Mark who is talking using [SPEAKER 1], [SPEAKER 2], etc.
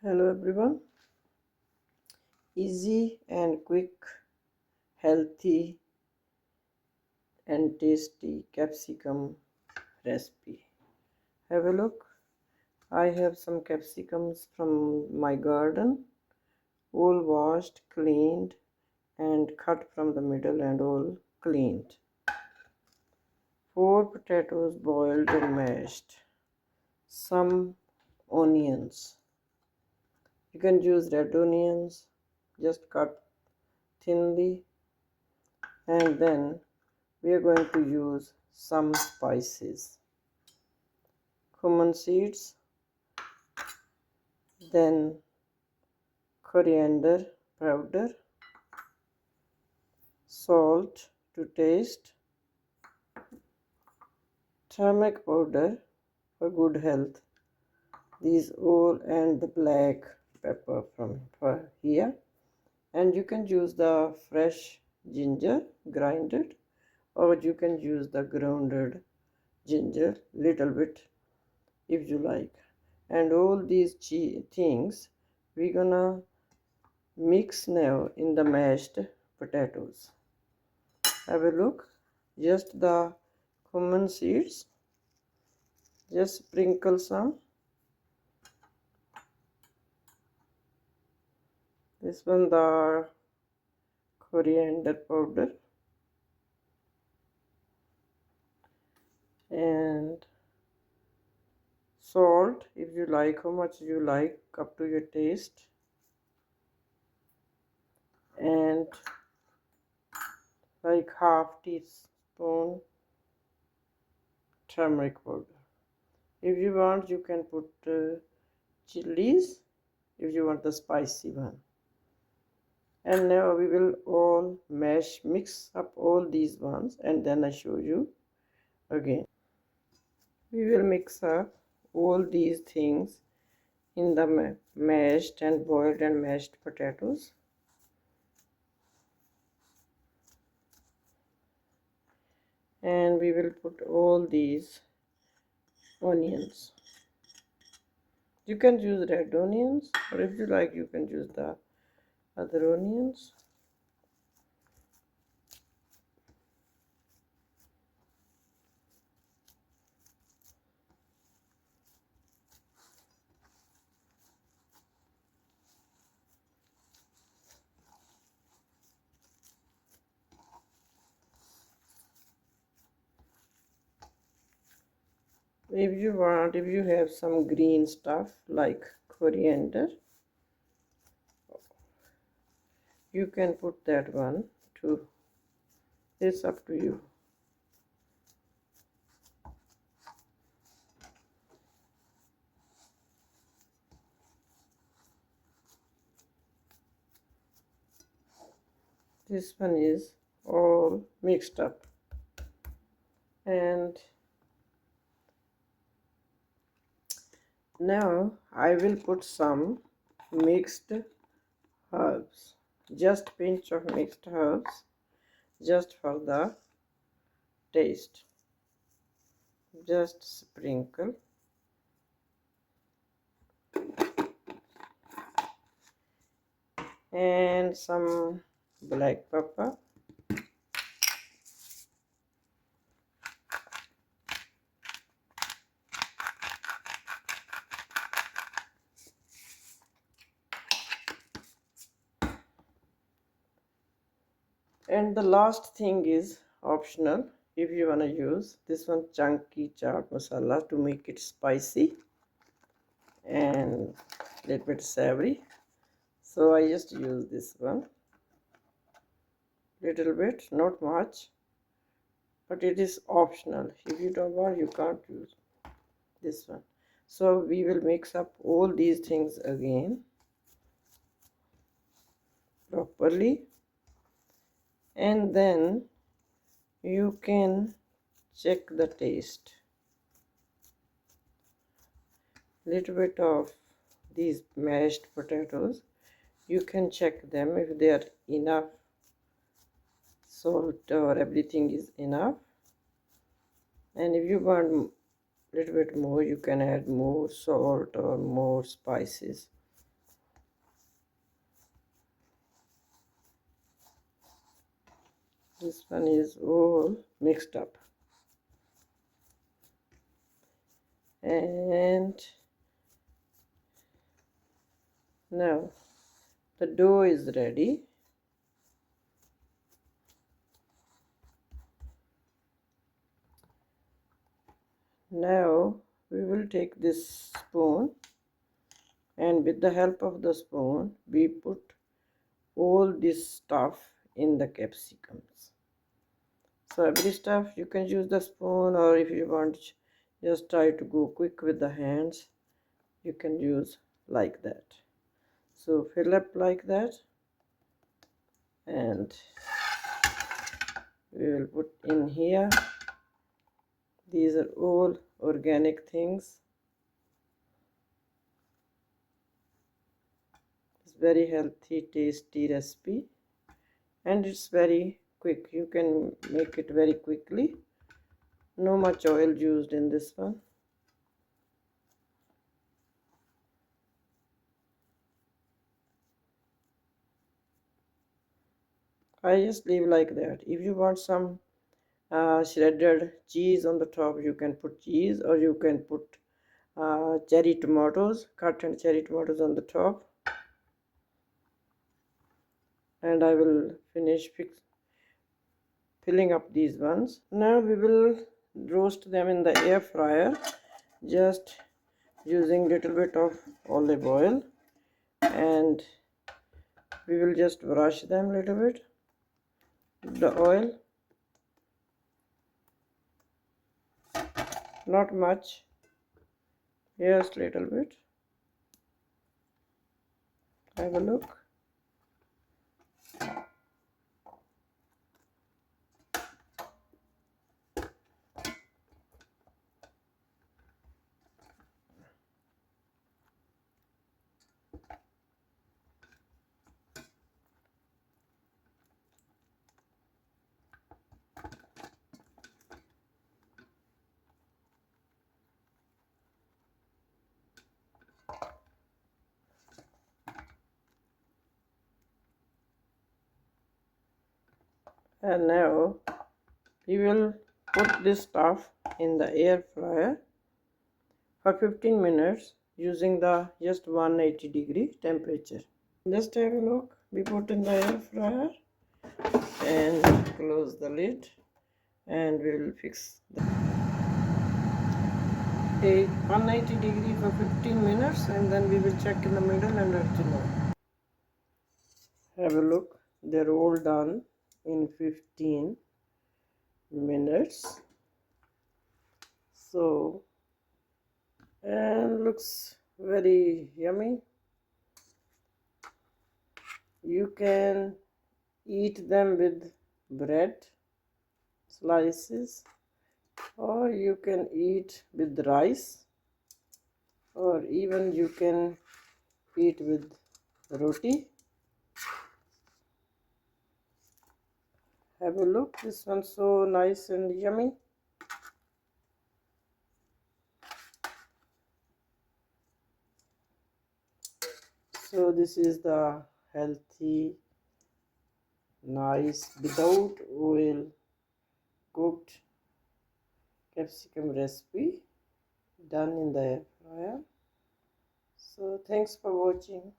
[SPEAKER 1] Hello everyone. Easy and quick, healthy and tasty capsicum recipe. Have a look. I have some capsicums from my garden, all washed, cleaned and cut from the middle and all cleaned. 4 potatoes boiled and mashed. Some onions. You can use red onions, just cut thinly, and then we are going to use some spices, cumin seeds, then coriander powder, salt to taste, turmeric powder for good health, these all, and the black pepper from for here. And you can use the fresh ginger grinded, or you can use the grounded ginger little bit if you like. And all these things we're gonna mix now in the mashed potatoes. Have a look. Just the cumin seeds, just sprinkle some. This one the coriander powder, and salt if you like, how much you like, up to your taste. And like half teaspoon turmeric powder. If you want, you can put chilies if you want the spicy one. And now we will all mix up all these ones, and then I show you again. We will mix up all these things in the mashed and boiled and mashed potatoes. And we will put all these onions. You can use red onions, or if you like, you can use the other onions. If you want, if you have some green stuff like coriander, you can put that one too. It's up to you. This one is all mixed up. And now I will put some mixed herbs, just pinch of mixed herbs, just for the taste. Just sprinkle. And some black pepper. And the last thing is optional. If you want to use this one, chunky chaat masala, to make it spicy and a little bit savory. So I just use this one, little bit, not much, but it is optional. If you don't want, you can't use this one. So we will mix up all these things again properly, and then you can check the taste. Little bit of these mashed potatoes, you can check them if they are enough salt or everything is enough. And if you want a little bit more, you can add more salt or more spices. This one is all mixed up. And now the dough is ready. Now we will take this spoon, and with the help of the spoon we put all this stuff in the capsicums. So every stuff you can use the spoon, or if you want just try to go quick with the hands, you can use like that. So fill up like that, and we will put in here. These are all organic things. It's very healthy, tasty recipe, and it's very quick. You can make it very quickly. No much oil used in this one. I just leave like that. If you want some shredded cheese on the top, you can put cheese, or you can put cherry tomatoes, cut and cherry tomatoes on the top. And I will finish filling up these ones. Now we will roast them in the air fryer, just using little bit of olive oil, and we will just brush them little bit with the oil. Not much, just little bit. Have a look. And now we will put this stuff in the air fryer for 15 minutes using the just 180-degree temperature. Just have a look. We put in the air fryer and close the lid, and we will fix the 180 degree for 15 minutes, and then we will check in the middle and let you know. Have a look. They're all done in 15 minutes. So, and looks very yummy. You can eat them with bread slices, or you can eat with rice, or even you can eat with roti. Have a look. This one's so nice and yummy. So this is the healthy, nice, without oil cooked capsicum recipe done in the air fryer. So thanks for watching.